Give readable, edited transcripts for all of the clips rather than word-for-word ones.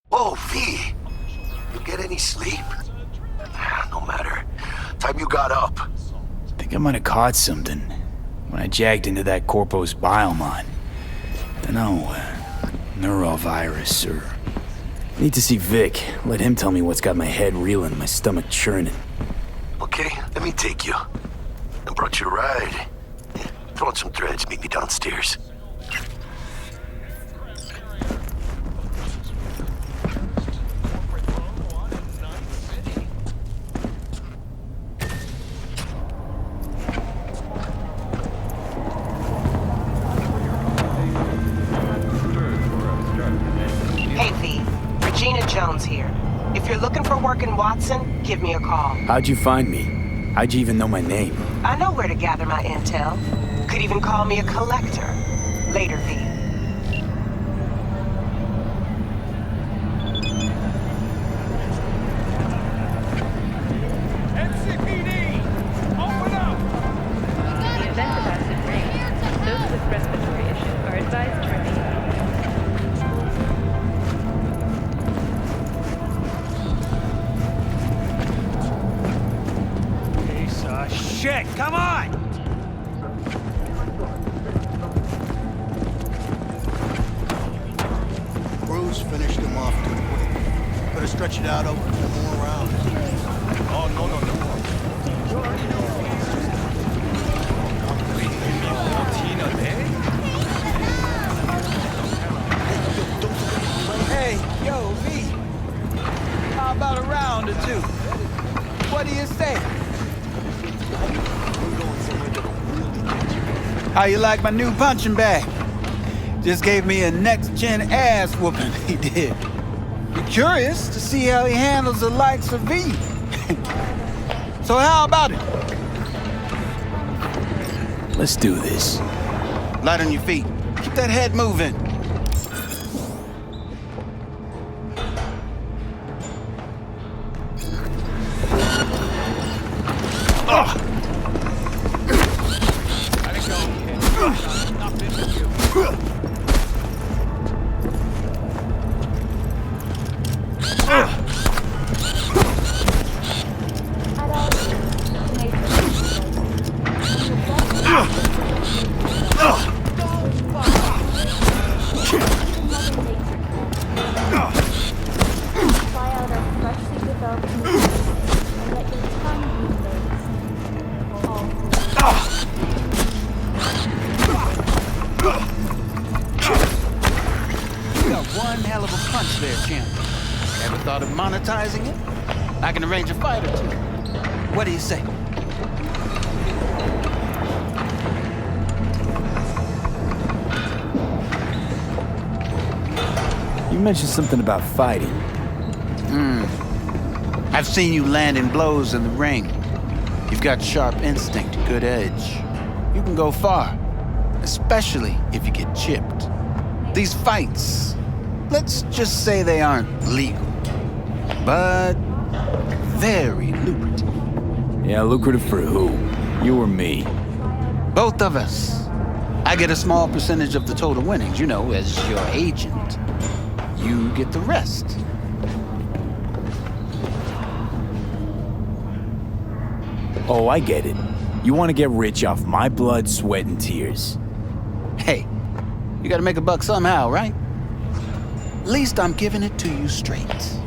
Whoa, V! You get any sleep? No matter. Time you got up. Think I might have caught something when I jacked into that Corpo's biomon. Dunno, neurovirus or... Need to see Vic. Let him tell me what's got my head reeling and my stomach churning. Okay, let me take you. I brought you a ride. Throw on some threads, meet me downstairs. Here. If you're looking for work in Watson, give me a call. How'd you find me? How'd you even know my name? I know where to gather my intel. Could even call me a collector. Later, V. NCPD! Open up! In the event of acid rain, those with respiratory issues are advised to remain. Shit, come on! Bruce finished him off too quick. Better stretch it out over 2 more rounds. Oh, no. You already know. Hey, yo, V. How about a round or two? What do you say? How you like my new punching bag? Just gave me a next-gen ass whooping, he did. Be curious to see how he handles the likes of V. So how about it? Let's do this. Light on your feet. Keep that head moving. Monetizing it? I can arrange a fight or two. What do you say? You mentioned something about fighting. I've seen you landing blows in the ring. You've got sharp instinct, good edge. You can go far, especially if you get chipped. These fights, let's just say they aren't legal. But very lucrative. Yeah, lucrative for who? You or me? Both of us. I get a small percentage of the total winnings, you know, as your agent. You get the rest. Oh, I get it. You want to get rich off my blood, sweat, and tears. Hey, you gotta make a buck somehow, right? At least I'm giving it to you straight.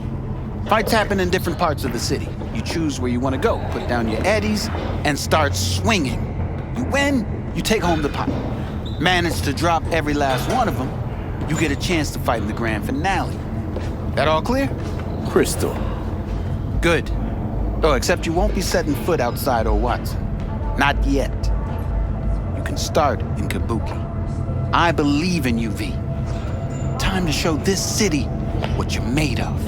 Fights happen in different parts of the city. You choose where you want to go, put down your eddies, and start swinging. You win, you take home the pot. Manage to drop every last one of them, you get a chance to fight in the grand finale. That all clear? Crystal. Good. Oh, except you won't be setting foot outside or Watson. Not yet. You can start in Kabuki. I believe in you, V. Time to show this city what you're made of.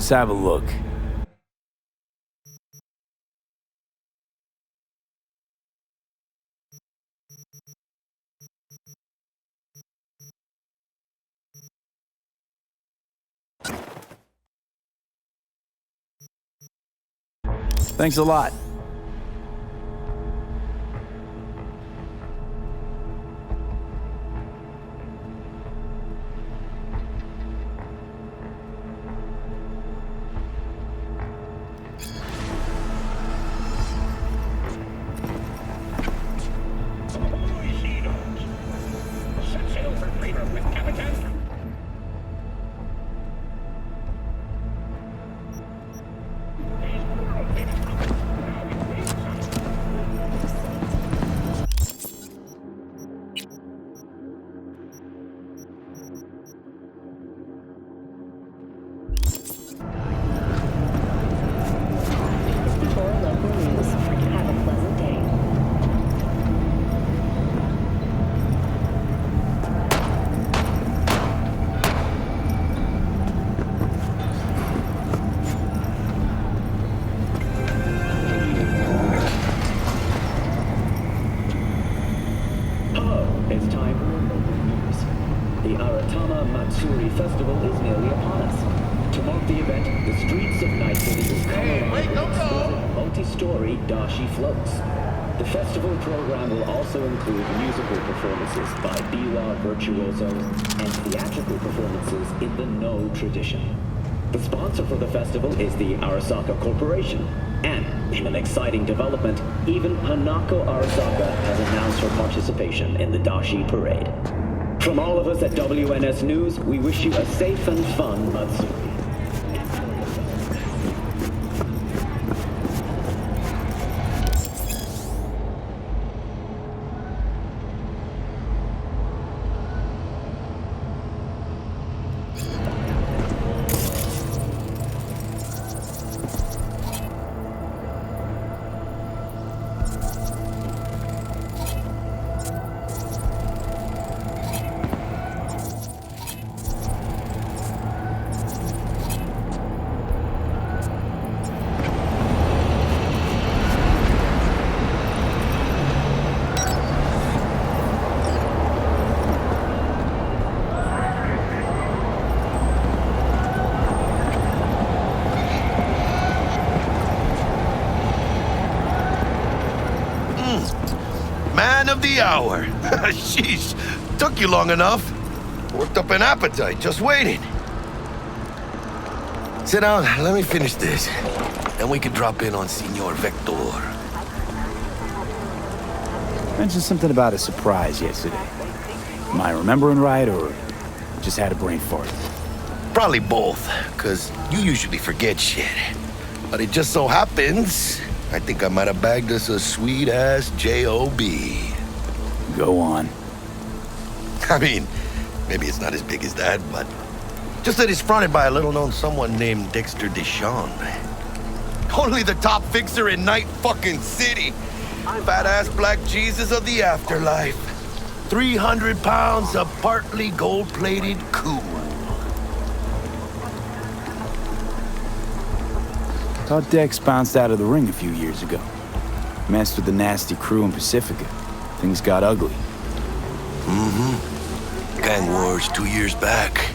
Let's have a look. Thanks a lot. Festival is nearly upon us. To mark the event, the streets of Night City will come alive with multi-story Dashi floats. The festival program will also include musical performances by biwa virtuosos and theatrical performances in the No tradition. The sponsor for the festival is the Arasaka Corporation, and in an exciting development, even Hanako Arasaka has announced her participation in the Dashi Parade. From all of us at WNS News, we wish you a safe and fun Matsuri. Man of the hour. Sheesh, took you long enough. Worked up an appetite, just waiting. Sit down, let me finish this. Then we can drop in on Senor Vector. Mentioned something about a surprise yesterday. Am I remembering right, or just had a brain fart? Probably both, because you usually forget shit. But it just so happens, I think I might have bagged us a sweet-ass J.O.B. Go on. I mean, maybe it's not as big as that, but just that it's fronted by a little-known someone named Dexter Deshawn. Only the top fixer in Night fucking City. Fat-ass black Jesus of the afterlife. 300 pounds of partly gold-plated cool. Thought Dex bounced out of the ring a few years ago. Messed with the nasty crew in Pacifica. Things got ugly. Mm-hmm. Gang wars 2 years back.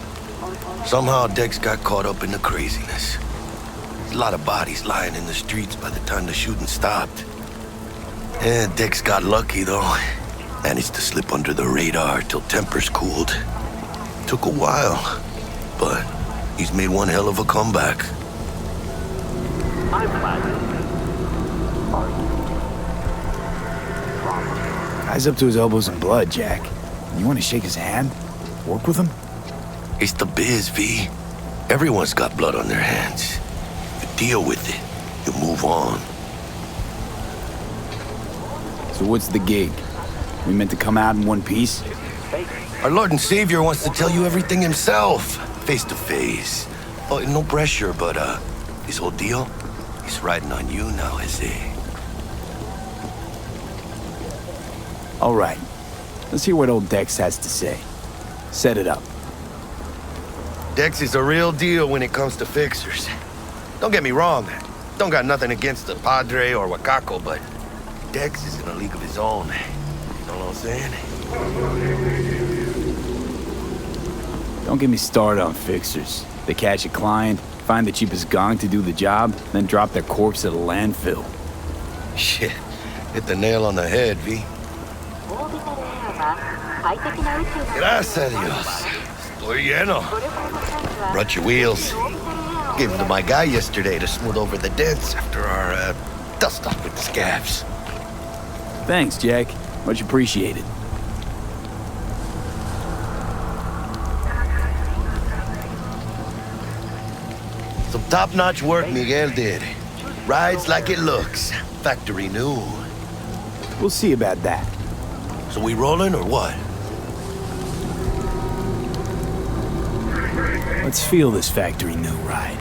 Somehow Dex got caught up in the craziness. There's a lot of bodies lying in the streets by the time the shooting stopped. Yeah, Dex got lucky though. Managed to slip under the radar till tempers cooled. Took a while, but he's made one hell of a comeback. Guy's up to his elbows in blood, Jack. You want to shake his hand? Work with him? It's the biz, V. Everyone's got blood on their hands. You deal with it. You move on. So what's the gig? We meant to come out in one piece? Our Lord and Savior wants to tell you everything himself, face to face. Oh, no pressure, but this whole deal, it's riding on you now, Jose. All right. Let's hear what old Dex has to say. Set it up. Dex is a real deal when it comes to fixers. Don't get me wrong, don't got nothing against the Padre or Wakako, but Dex is in a league of his own. You know what I'm saying? Don't get me started on fixers. They catch a client, find the cheapest gong to do the job, then drop their corpse at a landfill. Shit, hit the nail on the head, V. Gracias a Dios. Estoy lleno. Brought your wheels. Gave them to my guy yesterday to smooth over the dents after our dust-off with the scabs. Thanks, Jack. Much appreciated. Some top-notch work Miguel did. Rides like it looks. Factory new. We'll see about that. So we rolling or what? Let's feel this factory new ride.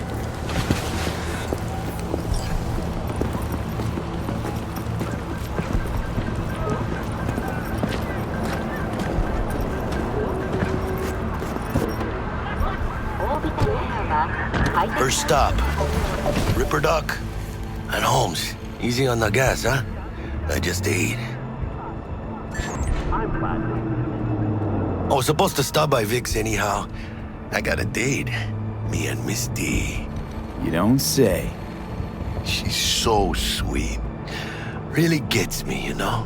First stop. Ripperdock and Holmes. Easy on the gas, huh? I just ate. I was supposed to stop by Vic's anyhow. I got a date. Me and Miss D. You don't say. She's so sweet. Really gets me, you know?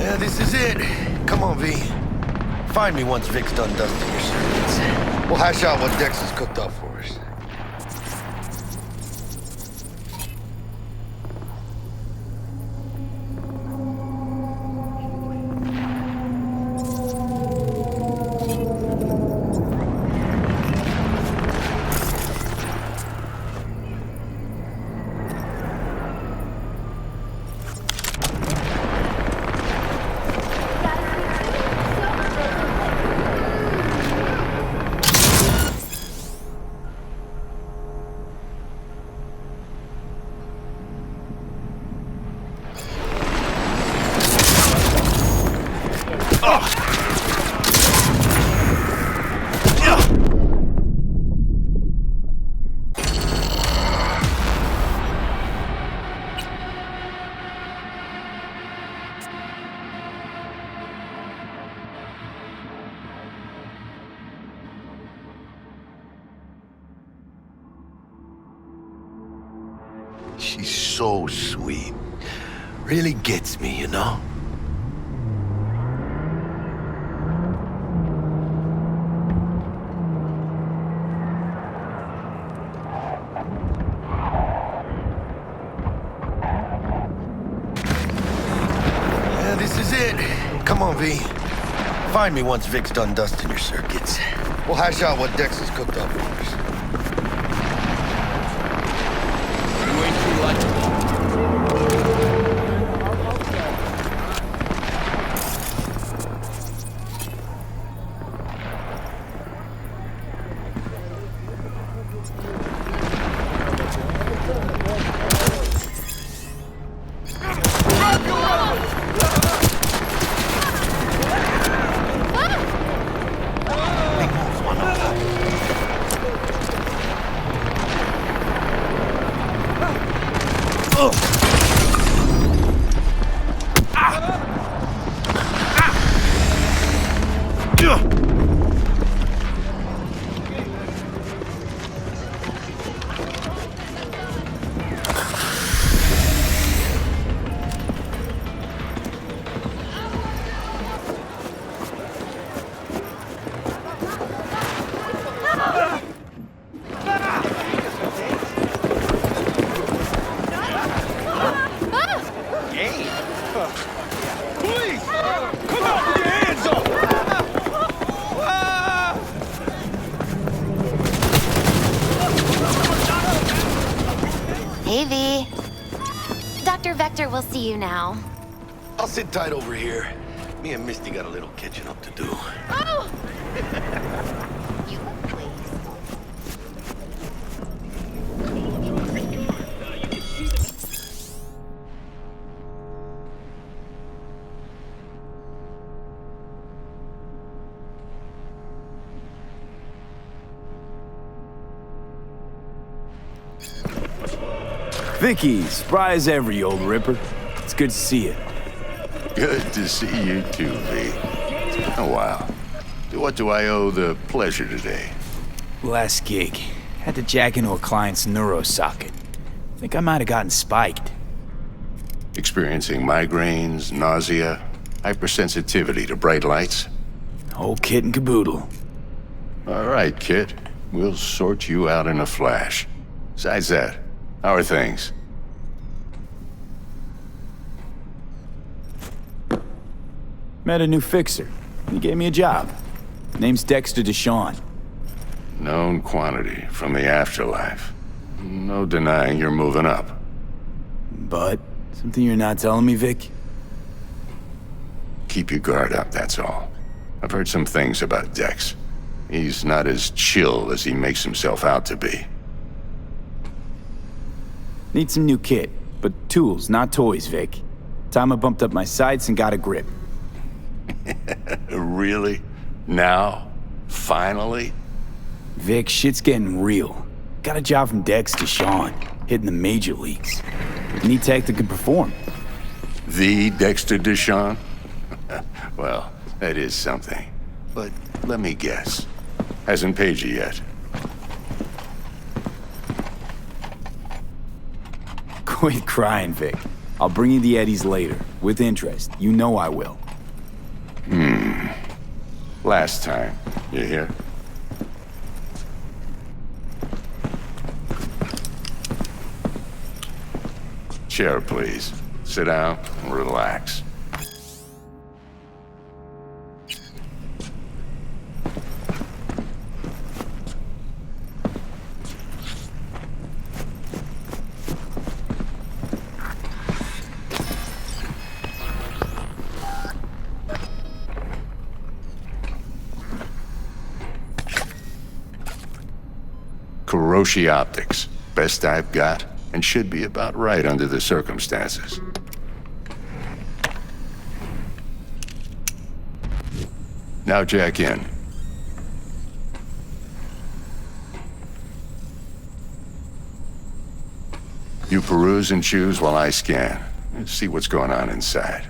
Yeah, this is it. Come on, V. Find me once Vic's done dusting your servants. We'll hash out what Dex has cooked up for us. She's so sweet. Really gets me, you know? Yeah, this is it. Come on, V. Find me once Vic's done dusting your circuits. We'll hash out what Dex has cooked up for us. Hey, V. Dr. Vector will see you now. I'll sit tight over here. Me and Misty got a little catching up to do. Oh! You look pleased. Vicky, spry as ever, you old ripper. It's good to see you. Good to see you too, V. It's been a while. To what do I owe the pleasure today? Last gig. Had to jack into a client's neuro socket. Think I might have gotten spiked. Experiencing migraines, nausea, hypersensitivity to bright lights? Whole kit and caboodle. All right, kid. We'll sort you out in a flash. Besides that, how are things? Met a new fixer. He gave me a job. Name's Dexter Deshawn. Known quantity from the afterlife. No denying you're moving up. But, something you're not telling me, Vic? Keep your guard up, that's all. I've heard some things about Dex. He's not as chill as he makes himself out to be. Need some new kit, but tools, not toys, Vic. Time I bumped up my sights and got a grip. Really? Now? Finally? Vic, shit's getting real. Got a job from Dex Deshawn, hitting the major leagues. Need tech that can perform. The Dexter Deshawn? Well, that is something. But let me guess. Hasn't paid you yet. Quit crying, Vic. I'll bring you the eddies later, with interest. You know I will. Last time. You hear? Chair, please. Sit down and relax. Kuroshi Optics. Best I've got, and should be about right under the circumstances. Now jack in. You peruse and choose while I scan. Let's see what's going on inside.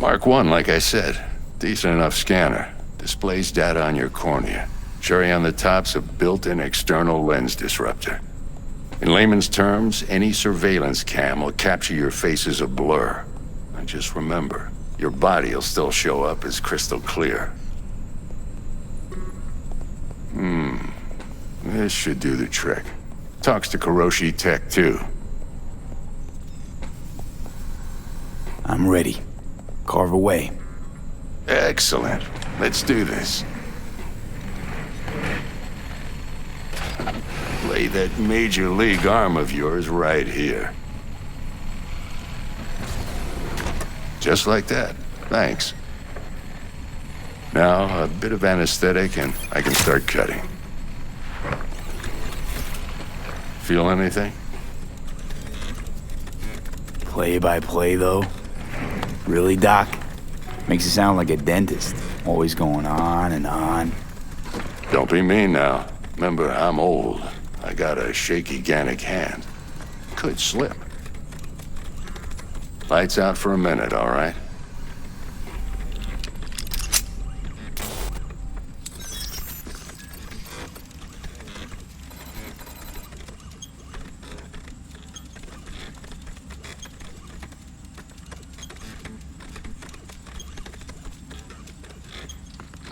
Mark 1, like I said. Decent enough scanner. Displays data on your cornea. Cherry on the top's a built-in external lens disruptor. In layman's terms, any surveillance cam will capture your face as a blur. And just remember, your body will still show up as crystal clear. This should do the trick. Talks to Kuroshi Tech, too. I'm ready. Carve away. Excellent. Let's do this. Lay that major league arm of yours right here. Just like that. Thanks. Now, a bit of anesthetic and I can start cutting. Feel anything? Play by play, though? Really, Doc? Makes it sound like a dentist. Always going on and on. Don't be mean now. Remember, I'm old. I got a shaky Gannic hand. Could slip. Lights out for a minute, all right?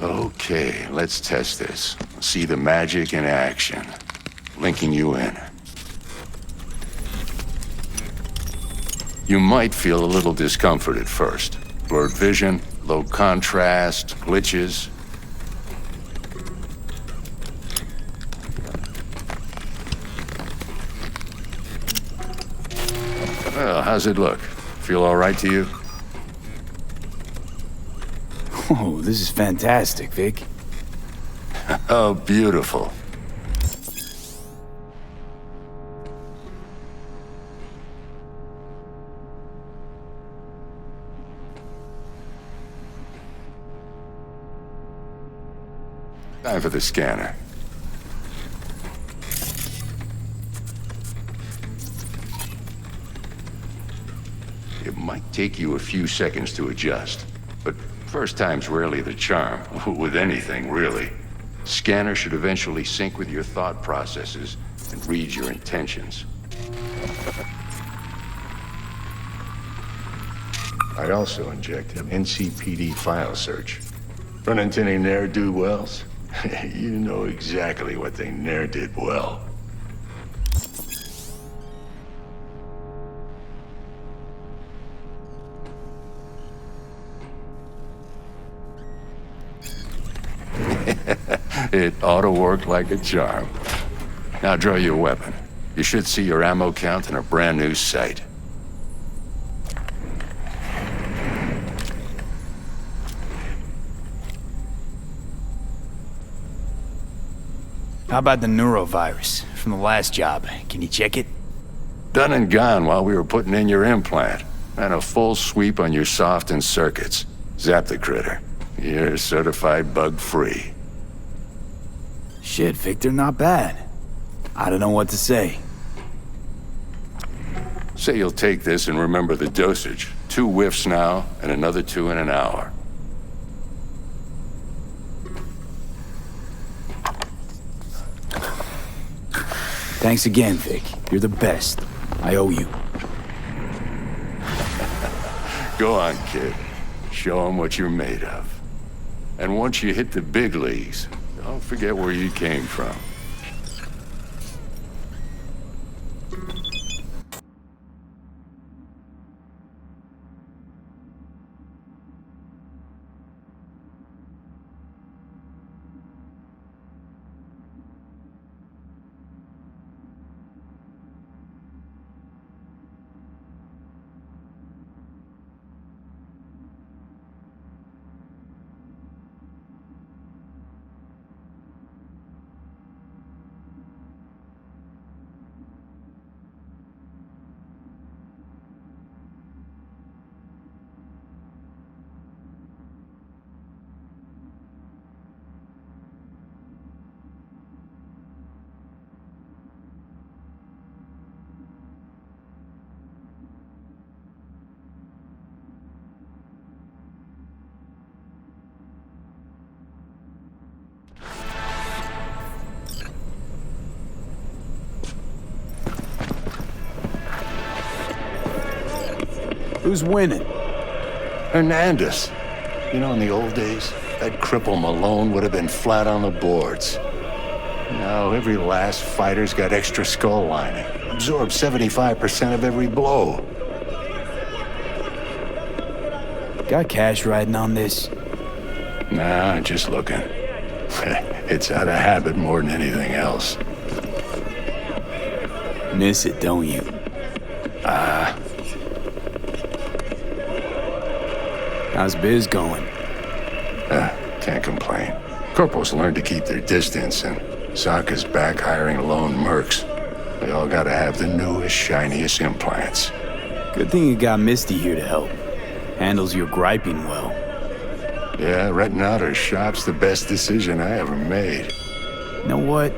Okay, let's test this. See the magic in action. Linking you in. You might feel a little discomfort at first. Blurred vision, low contrast, glitches. Well, how's it look? Feel all right to you? Oh, this is fantastic, Vic. Oh, beautiful. Time for the scanner. It might take you a few seconds to adjust, but first time's rarely the charm, with anything, really. Scanner should eventually sync with your thought processes and read your intentions. I also inject an NCPD file search. Run into any ne'er-do-wells? You know exactly what they ne'er did well. It ought to work like a charm. Now draw your weapon. You should see your ammo count in a brand new sight. How about the neurovirus from the last job? Can you check it? Done and gone while we were putting in your implant. And a full sweep on your soft and circuits. Zap the critter. You're certified bug-free. Shit, Victor, not bad. I don't know what to say. Say you'll take this and remember the dosage. 2 whiffs now, and another 2 in an hour. Thanks again, Vic. You're the best. I owe you. Go on, kid. Show 'em what you're made of. And once you hit the big leagues, don't forget where you came from. Who's winning? Hernandez. You know, in the old days, that cripple Malone would have been flat on the boards. Now, every last fighter's got extra skull lining. Absorbs 75% of every blow. Got cash riding on this? Nah, just looking. It's out of habit more than anything else. Miss it, don't you? How's biz going? Can't complain. Corporals learn to keep their distance, and Sokka's back hiring lone mercs. They all gotta have the newest, shiniest implants. Good thing you got Misty here to help. Handles your griping well. Yeah, renting out her shop's the best decision I ever made. You know what?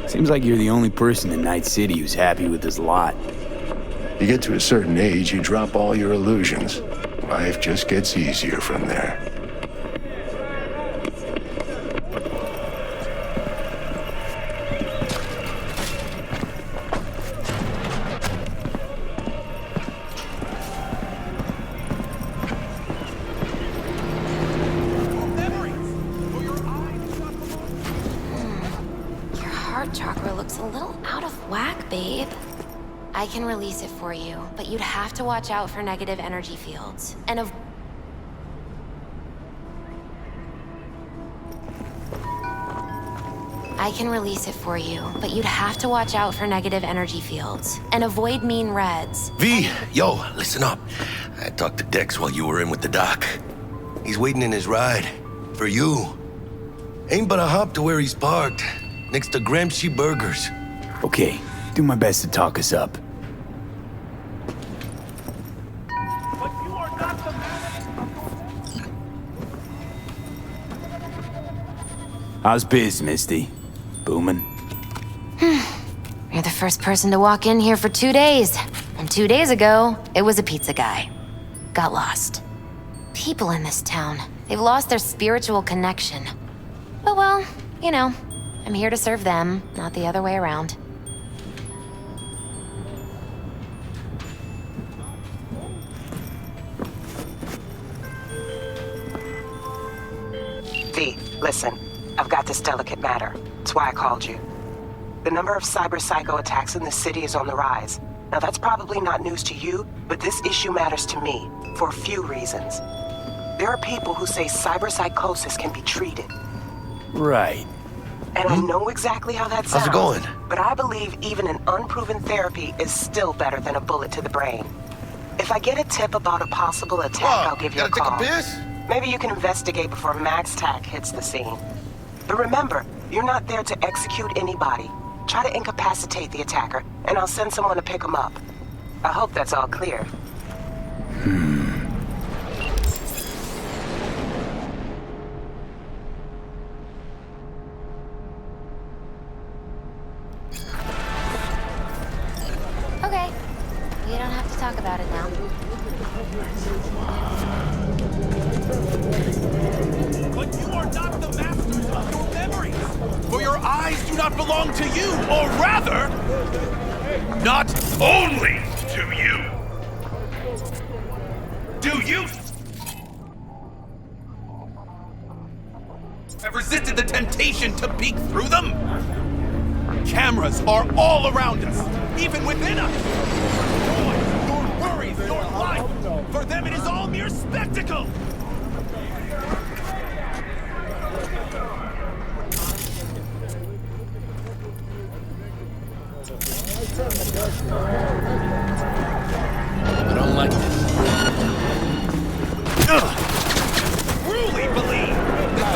Seems like you're the only person in Night City who's happy with this lot. You get to a certain age, you drop all your illusions. Life just gets easier from there. Your heart chakra looks a little out of whack, babe. I can release it for you, but you'd have to watch out for negative energy fields. And I can release it for you, but you'd have to watch out for negative energy fields. And avoid mean reds. V, yo, listen up. I talked to Dex while you were in with the doc. He's waiting in his ride. For you. Ain't but a hop to where he's parked. Next to Gramsci Burgers. Okay, do my best to talk us up. How's biz, Misty? Booming? You're the first person to walk in here for 2 days. And 2 days ago, it was a pizza guy. Got lost. People in this town, they've lost their spiritual connection. But well, you know, I'm here to serve them, not the other way around. V, listen. I've got this delicate matter. That's why I called you. The number of cyber psycho attacks in the city is on the rise. Now that's probably not news to you, but this issue matters to me for a few reasons. There are people who say cyber psychosis can be treated. Right. And I know exactly how that sounds. How's it going? But I believe even an unproven therapy is still better than a bullet to the brain. If I get a tip about a possible attack, I'll give you a call. Gotta take a piss? Maybe you can investigate before Max Tack hits the scene. But remember, you're not there to execute anybody. Try to incapacitate the attacker, and I'll send someone to pick him up. I hope that's all clear. Okay. We don't have to talk about it now. But you are not the masters of your memories! For your eyes do not belong to you, or rather, not only to you! Do you have resisted the temptation to peek through them? Cameras are all around us, even within us! Your worries, your life, for them it is all mere spectacle! I don't like this. Truly believe that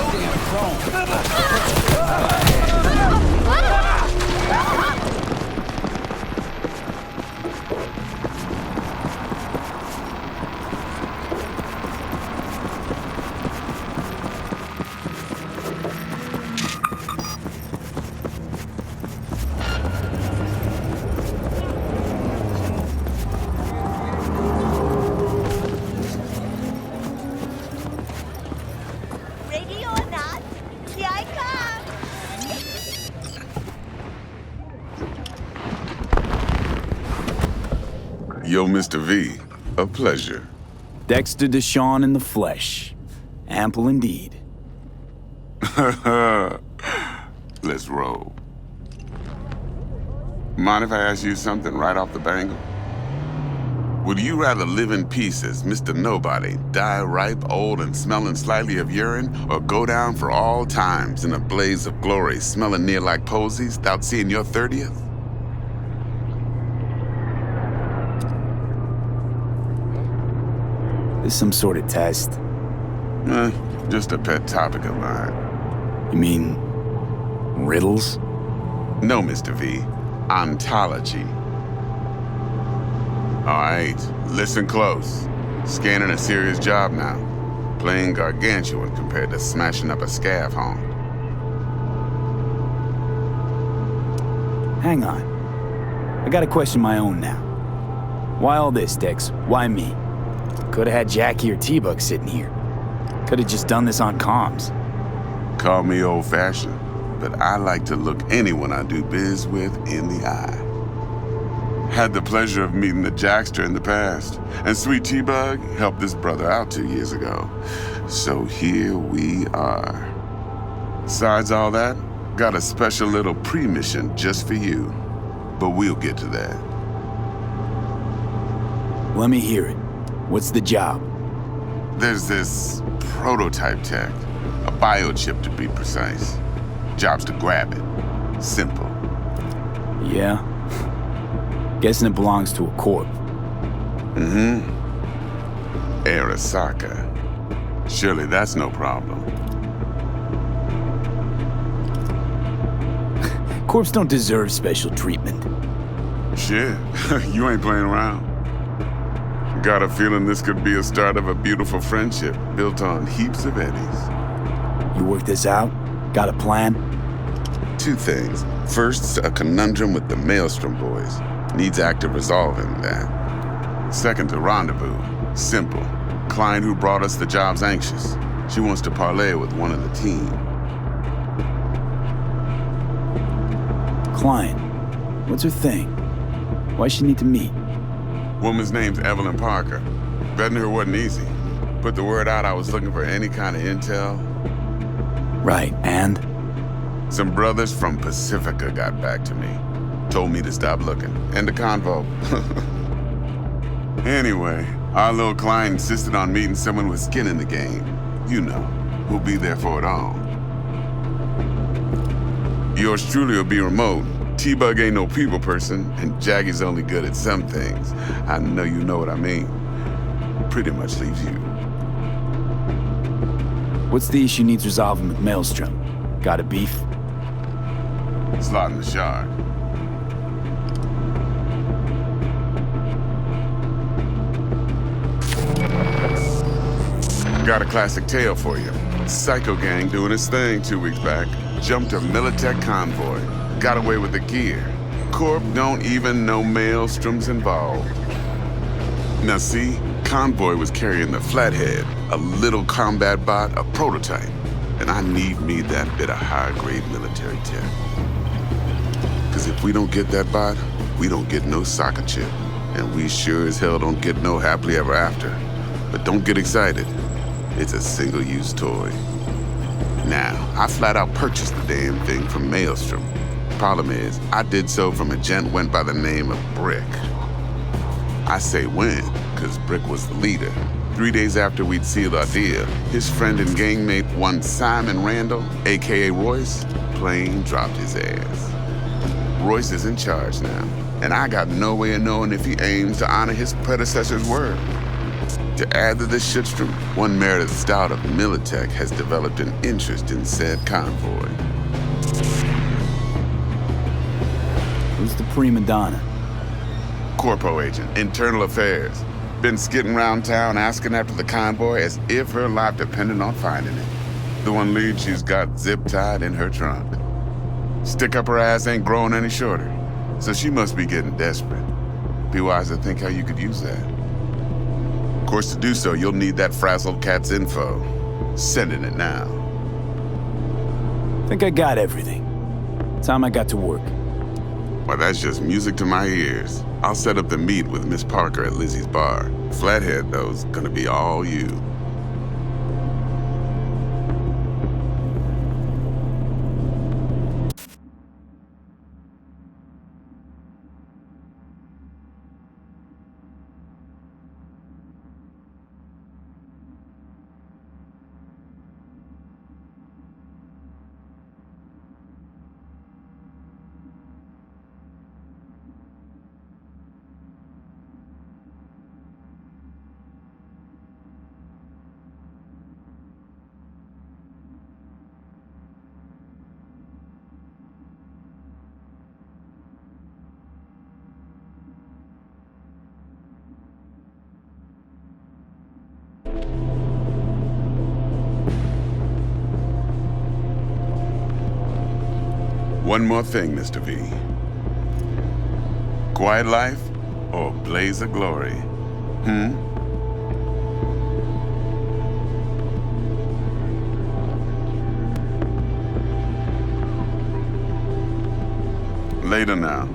Yo, Mr. V, A pleasure. Dexter Deshawn in the flesh. Ample indeed. Let's roll. Mind if I ask you something right off the bangle? Would you rather live in peace as Mr. Nobody, die ripe, old, and smelling slightly of urine, or go down for all times in a blaze of glory, smelling near like posies, without seeing your 30th? This some sort of test? Just a pet topic of mine. You mean... riddles? No, Mr. V. Ontology. All right, listen close. Scanning a serious job now. Playing gargantuan compared to smashing up a scav home. Hang on. I got a question of my own now. Why all this, Dex? Why me? Could've had Jackie or T-Bug sitting here. Could've just done this on comms. Call me old-fashioned, but I like to look anyone I do biz with in the eye. Had the pleasure of meeting the Jackster in the past, and Sweet T-Bug helped this brother out 2 years ago. So here we are. Besides all that, got a special little pre-mission just for you. But we'll get to that. Let me hear it. What's the job? There's this prototype tech, a biochip to be precise. Job's to grab it. Simple. Yeah? Guessing it belongs to a corp. Mm-hmm. Arasaka. Surely that's no problem. Corps don't deserve special treatment. Shit, you ain't playing around. Got a feeling this could be a start of a beautiful friendship built on heaps of eddies. You work this out? Got a plan? 2 things. First, a conundrum with the Maelstrom boys. Needs active resolving that. Second, a rendezvous. Simple. Client who brought us the job's anxious. She wants to parlay with one of the team. Client. What's her thing? Why she need to meet? Woman's name's Evelyn Parker. Betting her wasn't easy. Put the word out I was looking for any kind of intel. Right, and? Some brothers from Pacifica got back to me. Told me to stop looking. End of convo. Anyway, our little client insisted on meeting someone with skin in the game. You know, who'll be there for it all. Yours truly will be remote. T-Bug ain't no people person, and Jaggy's only good at some things. I know you know what I mean. Pretty much leaves you. What's the issue needs resolving with Maelstrom? Got a beef? Slot in the shard. Got a classic tale for you. Psycho gang doing his thing 2 weeks back. Jumped a Militech convoy. Got away with the gear. Corp don't even know Maelstrom's involved. Now see, convoy was carrying the Flathead, a little combat bot, a prototype. And I need me that bit of high-grade military tech. Cause if we don't get that bot, we don't get no soccer chip. And we sure as hell don't get no happily ever after. But don't get excited. It's a single-use toy. Now, I flat out purchased the damn thing from Maelstrom. Problem is, I did so from a gent went by the name of Brick. I say when, cause Brick was the leader. 3 days after we'd sealed our deal, his friend and gangmate, one Simon Randall, aka Royce, plain dropped his ass. Royce is in charge now, and I got no way of knowing if he aims to honor his predecessor's word. To add to this shitstrom, one Meredith Stout of Militech has developed an interest in said convoy. Who's the prima donna? Corpo agent, internal affairs. Been skidding around town asking after the convoy as if her life depended on finding it. The one lead she's got zip-tied in her trunk. Stick up her ass ain't growing any shorter, so she must be getting desperate. Be wise to think how you could use that. Of course, to do so, you'll need that frazzled cat's info. Sending it now. Think I got everything. Time I got to work. Well, that's just music to my ears. I'll set up the meet with Miss Parker at Lizzie's bar. Flathead, though's gonna be all you. One more thing, Mr. V. Quiet life or blaze of glory? Later now.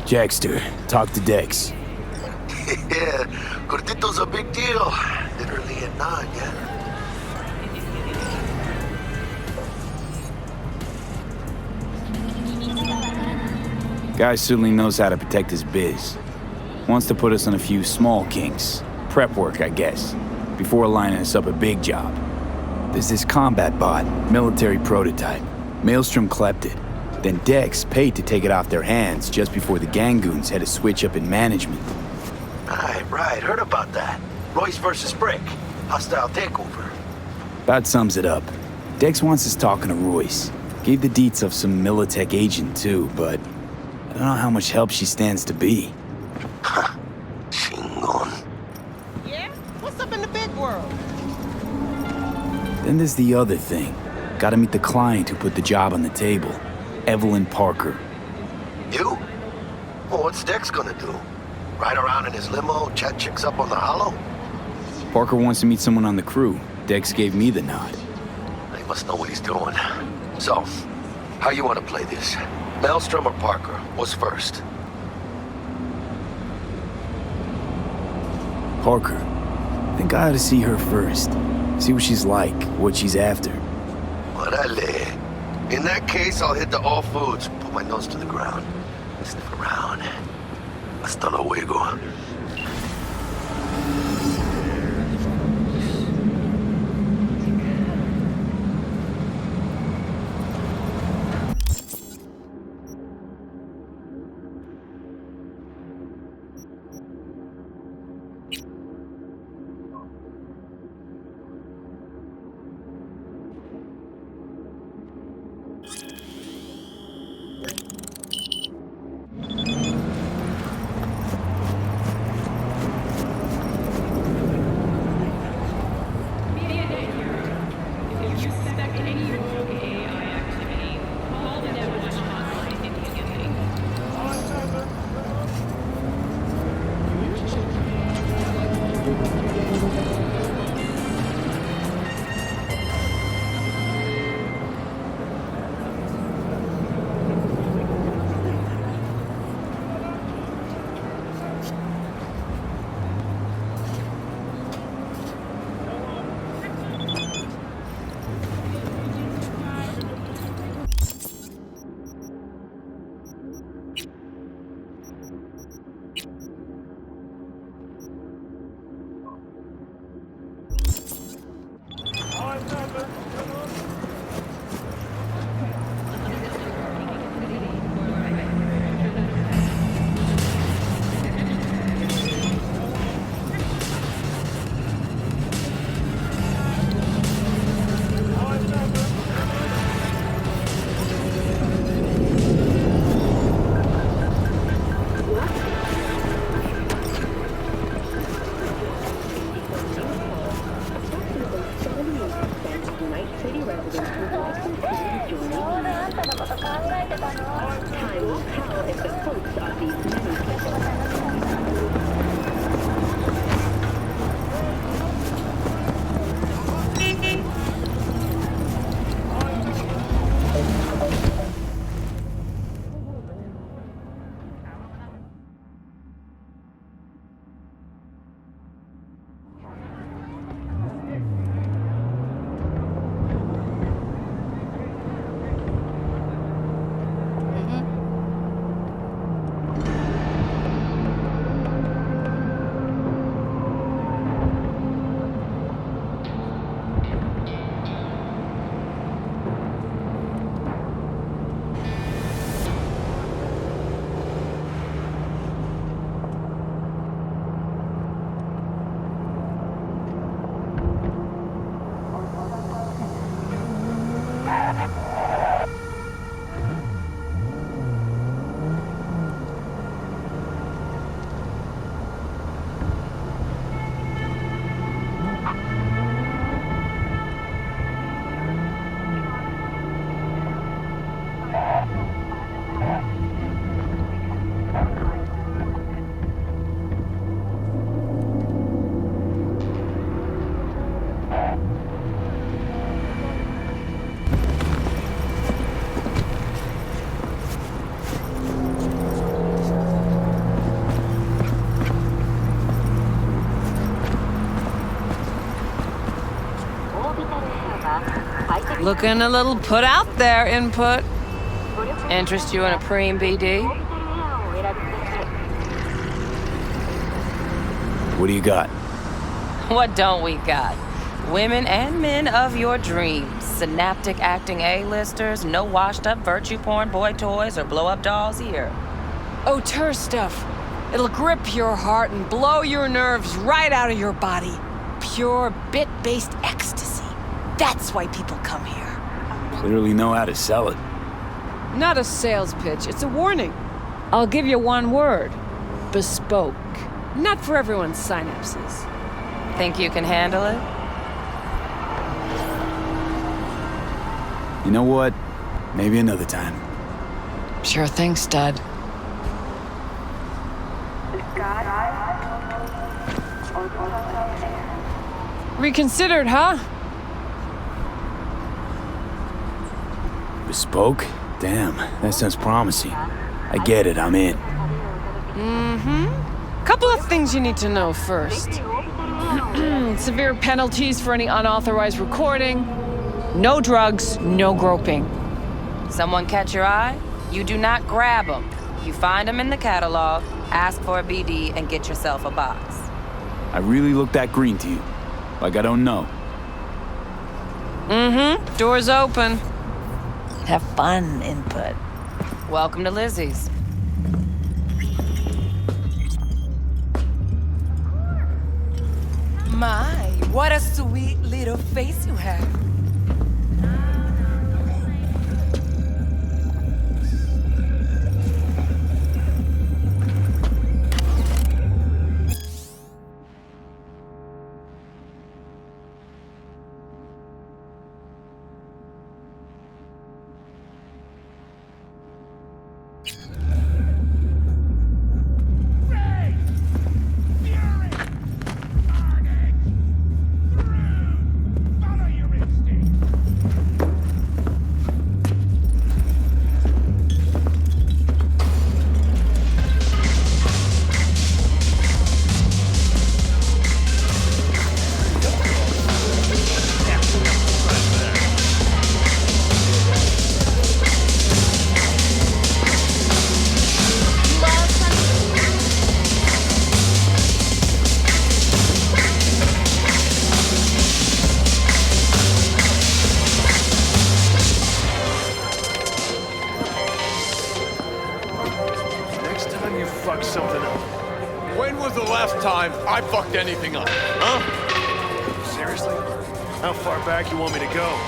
Jackster, talk to Dex. Yeah, Gordito's a big deal. Literally at 9, yeah? Guy certainly knows how to protect his biz. Wants to put us on a few small kinks. Prep work, I guess, before lining us up a big job. There's this combat bot, military prototype. Maelstrom clept it. Then Dex paid to take it off their hands just before the Gangoons had a switch up in management. Right, heard about that. Royce versus Brick. Hostile takeover. About sums it up. Dex wants us talking to Royce. Gave the deets of some Militech agent too, but I don't know how much help she stands to be. Chingon. Yeah? What's up in the big world? Then there's the other thing. Gotta meet the client who put the job on the table. Evelyn Parker. You? Well, what's Dex gonna do? Ride around in his limo, chat chicks up on the hollow? Parker wants to meet someone on the crew. Dex gave me the nod. He must know what he's doing. So, how you want to play this? Maelstrom or Parker? What's first? Parker. I think I ought to see her first. See what she's like, what she's after. Orale. In that case, I'll hit the all foods, put my nose to the ground, sniff around. Hasta luego. Time will tell if the fruits of these many symbols. Looking a little put out there, Input. Interest you in a preem BD? What do you got? What don't we got? Women and men of your dreams. Synaptic acting A-listers, no washed-up virtue porn boy toys or blow-up dolls here. Auteur stuff. It'll grip your heart and blow your nerves right out of your body. Pure bit-based ecstasy. That's why people come here. Clearly know how to sell it. Not a sales pitch, it's a warning. I'll give you one word. Bespoke. Not for everyone's synapses. Think you can handle it? You know what? Maybe another time. Sure thing, stud. Reconsidered, huh? Bespoke? Damn, that sounds promising. I get it, I'm in. Couple of things you need to know first. Severe penalties for any unauthorized recording. No drugs, no groping. Someone catch your eye? You do not grab them. You find them in the catalog, ask for a BD, and get yourself a box. I really look that green to you. Like I don't know. Doors open. Have fun, Input. Welcome to Lizzie's. My, what a sweet little face you have. I fucked anything up, huh? Seriously? How far back you want me to go?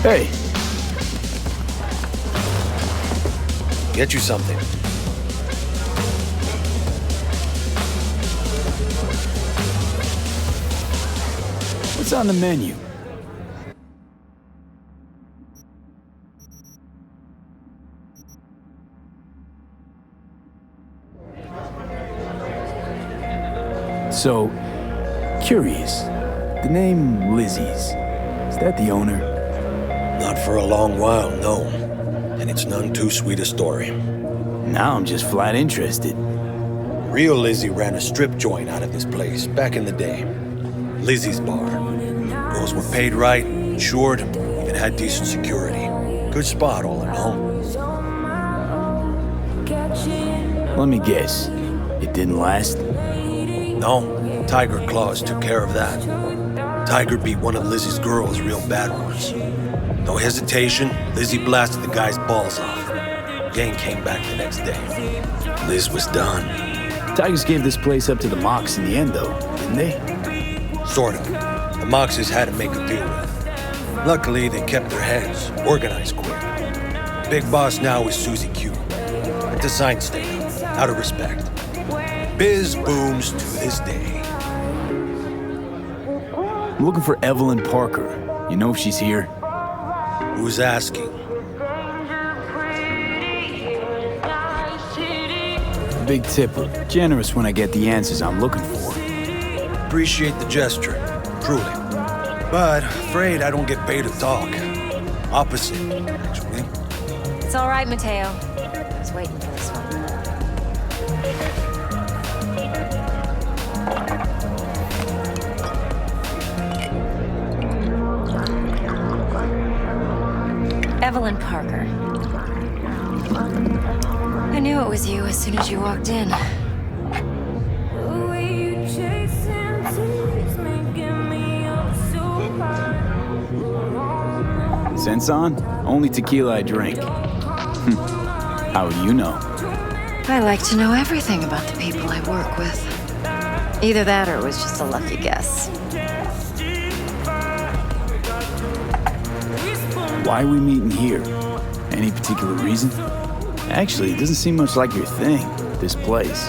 Hey. Get you something. What's on the menu? So, curious. The name Lizzie's. Is that the owner? Not for a long while, no. And it's none too sweet a story. Now I'm just flat interested. Real Lizzie ran a strip joint out of this place back in the day. Lizzie's Bar. Girls were paid right, insured, even had decent security. Good spot, all in all. Let me guess. It didn't last? No, Tiger Claws took care of that. Tiger beat one of Lizzie's girls real bad once. No hesitation, Lizzie blasted the guy's balls off. Gang came back the next day. Liz was done. Tigers gave this place up to the Mox in the end, though, didn't they? Sort of. The Moxes had to make a deal with. Luckily, they kept their heads, organized quick. Big boss now is Susie Q. At the sign Stadia, out of respect. Biz booms to this day. I'm looking for Evelyn Parker. You know if she's here? Who's asking? Big tipper. Generous when I get the answers I'm looking for. Appreciate the gesture, truly. But afraid I don't get paid to talk. Opposite, actually. It's all right, Mateo. I was waiting for this one. Evelyn Parker. I knew it was you as soon as you walked in. Sense on? Only tequila I drink. How do you know? I like to know everything about the people I work with. Either that or it was just a lucky guess. Why are we meeting here? Any particular reason? Actually, it doesn't seem much like your thing, this place.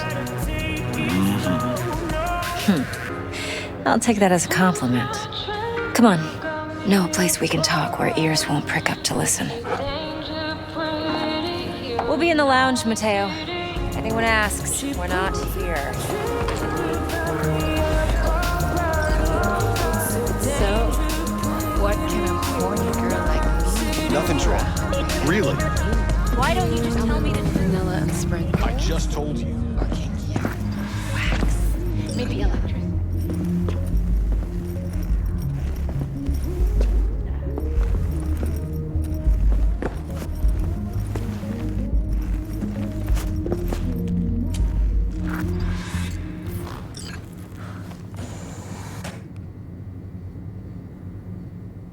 I'll take that as a compliment. Come on. Know a place we can talk where ears won't prick up to listen. We'll be in the lounge, Mateo. Anyone asks, we're not here. So, what can a horny girl like me do? Nothing's wrong. Really? Why don't you just tell me to vanilla and sprinkle? I just told you. Okay, yeah. Wax. Maybe electric.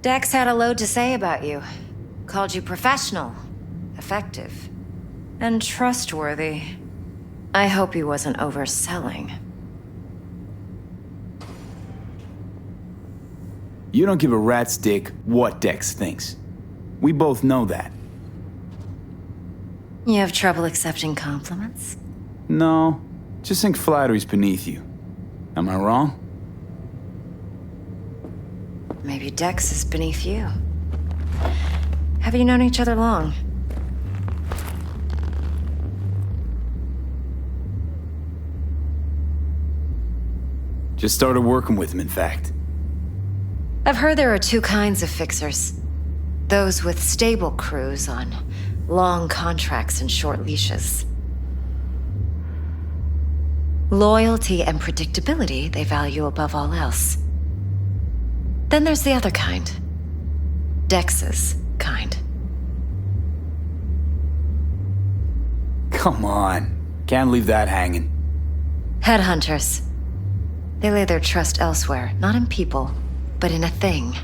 Dex had a load to say about you. Called you professional, effective, and trustworthy. I hope he wasn't overselling. You don't give a rat's dick what Dex thinks. We both know that. You have trouble accepting compliments? No, just think flattery's beneath you. Am I wrong? Maybe Dex is beneath you. Have you known each other long? Just started working with him, in fact. I've heard there are two kinds of fixers. Those with stable crews on long contracts and short leashes. Loyalty and predictability they value above all else. Then there's the other kind. Dex's kind. Come on. Can't leave that hanging. Headhunters. They lay their trust elsewhere, not in people, but in a thing.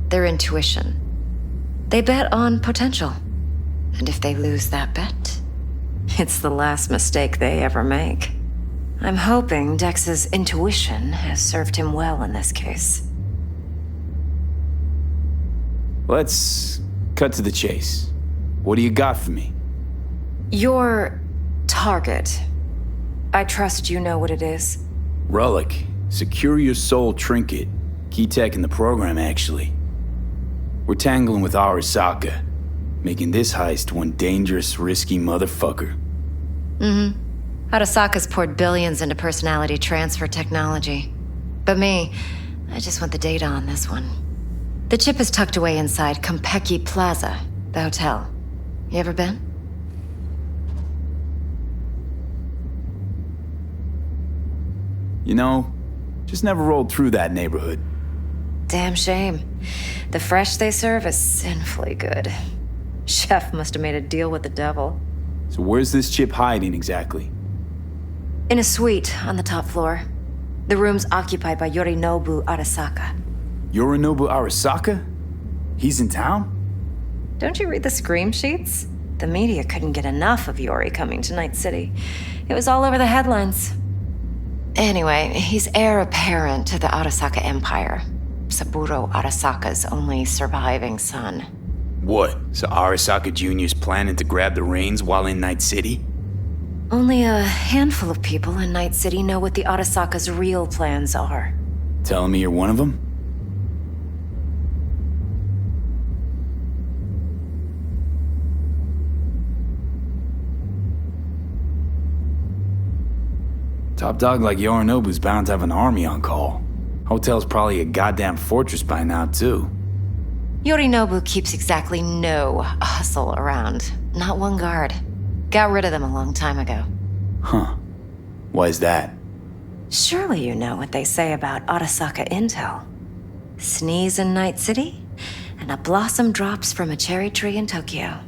Their intuition. They bet on potential. And if they lose that bet, it's the last mistake they ever make. I'm hoping Dex's intuition has served him well in this case. Let's cut to the chase. What do you got for me? Your target. I trust you know what it is. Relic. Secure your soul trinket. Key tech in the program, actually. We're tangling with Arasaka, making this heist one dangerous, risky motherfucker. Arasaka's poured billions into personality transfer technology. But me, I just want the data on this one. The chip is tucked away inside Konpeki Plaza, the hotel. You ever been? You know, just never rolled through that neighborhood. Damn shame. The fresh they serve is sinfully good. Chef must have made a deal with the devil. So where's this chip hiding exactly? In a suite on the top floor. The room's occupied by Yorinobu Arasaka. Yorinobu Arasaka? He's in town? Don't you read the scream sheets? The media couldn't get enough of Yori coming to Night City. It was all over the headlines. Anyway, he's heir apparent to the Arasaka Empire. Saburo Arasaka's only surviving son. What? So Arasaka Jr.'s planning to grab the reins while in Night City? Only a handful of people in Night City know what the Arasaka's real plans are. Telling me you're one of them? Top dog like Yorinobu's bound to have an army on call. Hotel's probably a goddamn fortress by now, too. Yorinobu keeps exactly no hustle around. Not one guard. Got rid of them a long time ago. Huh. Why is that? Surely you know what they say about Arasaka intel. Sneeze in Night City, and a blossom drops from a cherry tree in Tokyo.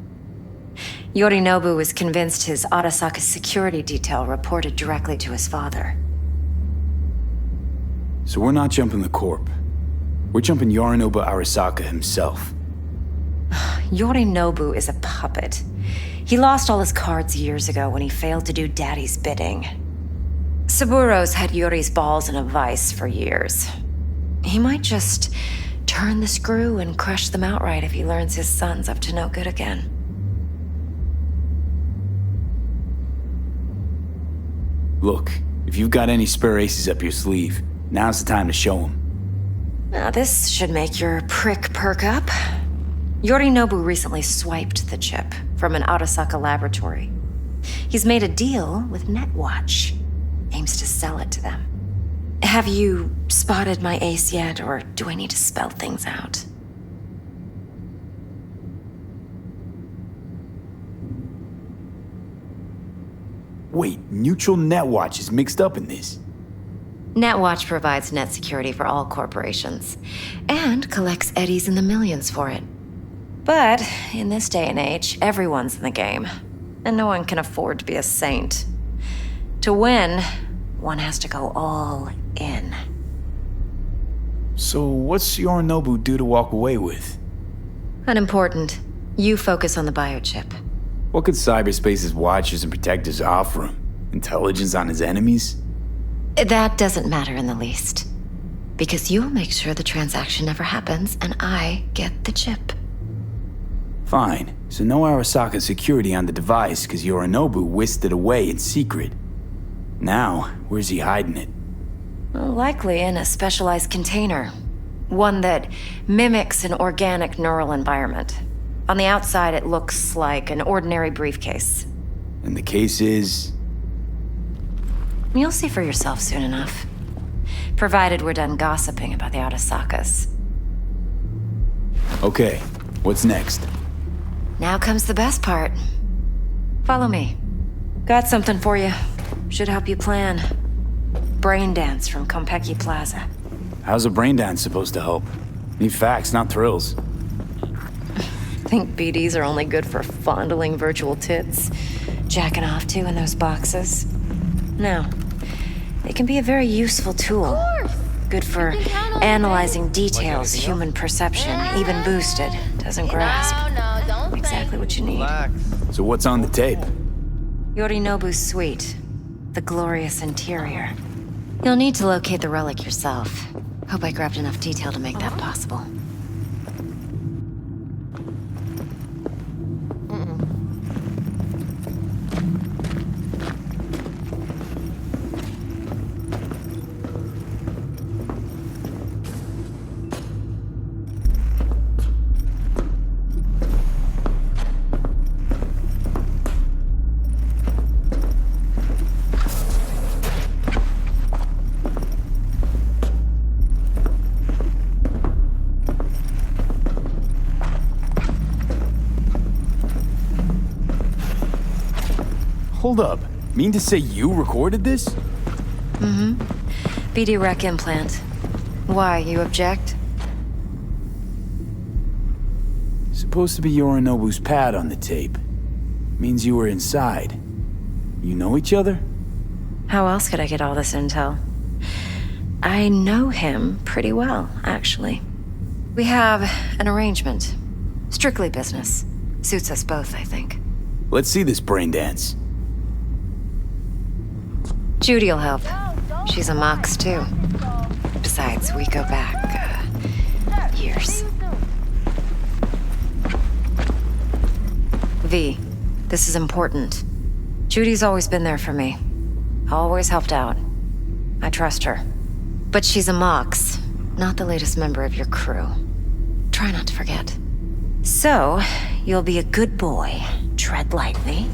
Yorinobu was convinced his Arasaka security detail reported directly to his father. So we're not jumping the corp. We're jumping Yorinobu Arasaka himself. Yorinobu is a puppet. He lost all his cards years ago when he failed to do Daddy's bidding. Saburo's had Yori's balls in a vice for years. He might just turn the screw and crush them outright if he learns his son's up to no good again. Look, if you've got any spare aces up your sleeve, now's the time to show them. Now this should make your prick perk up. Yorinobu recently swiped the chip from an Arasaka laboratory. He's made a deal with Netwatch. Aims to sell it to them. Have you spotted my ace yet, or do I need to spell things out? Wait, Neutral Netwatch is mixed up in this. Netwatch provides net security for all corporations, and collects eddies in the millions for it. But in this day and age, everyone's in the game, and no one can afford to be a saint. To win, one has to go all in. So what's Yorinobu due to walk away with? Unimportant. You focus on the biochip. What could cyberspace's watchers and protectors offer him? Intelligence on his enemies? That doesn't matter in the least. Because you'll make sure the transaction never happens, and I get the chip. Fine. So no Arasaka security on the device, because Yorinobu whisked it away in secret. Now, where's he hiding it? Well, likely in a specialized container. One that mimics an organic neural environment. On the outside, it looks like an ordinary briefcase. And the case is? You'll see for yourself soon enough. Provided we're done gossiping about the Arasakas. Okay, what's next? Now comes the best part. Follow me. Got something for you. Should help you plan. Brain dance from Konpeki Plaza. How's a brain dance supposed to help? Need facts, not thrills. Think BDs are only good for fondling virtual tits? Jacking off to in those boxes? No. They can be a very useful tool. Good for analyzing details human perception, even boosted, doesn't grasp. Exactly what you need. So what's on the tape? Yorinobu's suite. The glorious interior. You'll need to locate the relic yourself. Hope I grabbed enough detail to make that possible. Hold up. Mean to say you recorded this? Mm-hmm. BD rec implant. Why, you object? Supposed to be Yorinobu's pad on the tape. Means you were inside. You know each other? How else could I get all this intel? I know him pretty well, actually. We have an arrangement. Strictly business. Suits us both, I think. Let's see this brain dance. Judy'll help. She's a Mox, too. Besides, we go back, years. V, this is important. Judy's always been there for me. Always helped out. I trust her. But she's a Mox, not the latest member of your crew. Try not to forget. So, you'll be a good boy, tread lightly,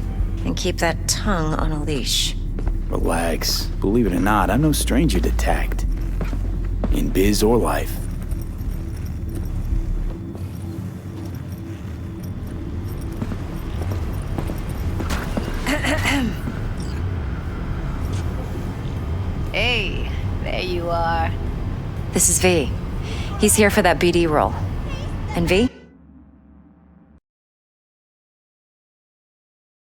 and keep that tongue on a leash. Relax. Believe it or not, I'm no stranger to tact. In biz or life. Hey, there you are. This is V. He's here for that BD role. And V?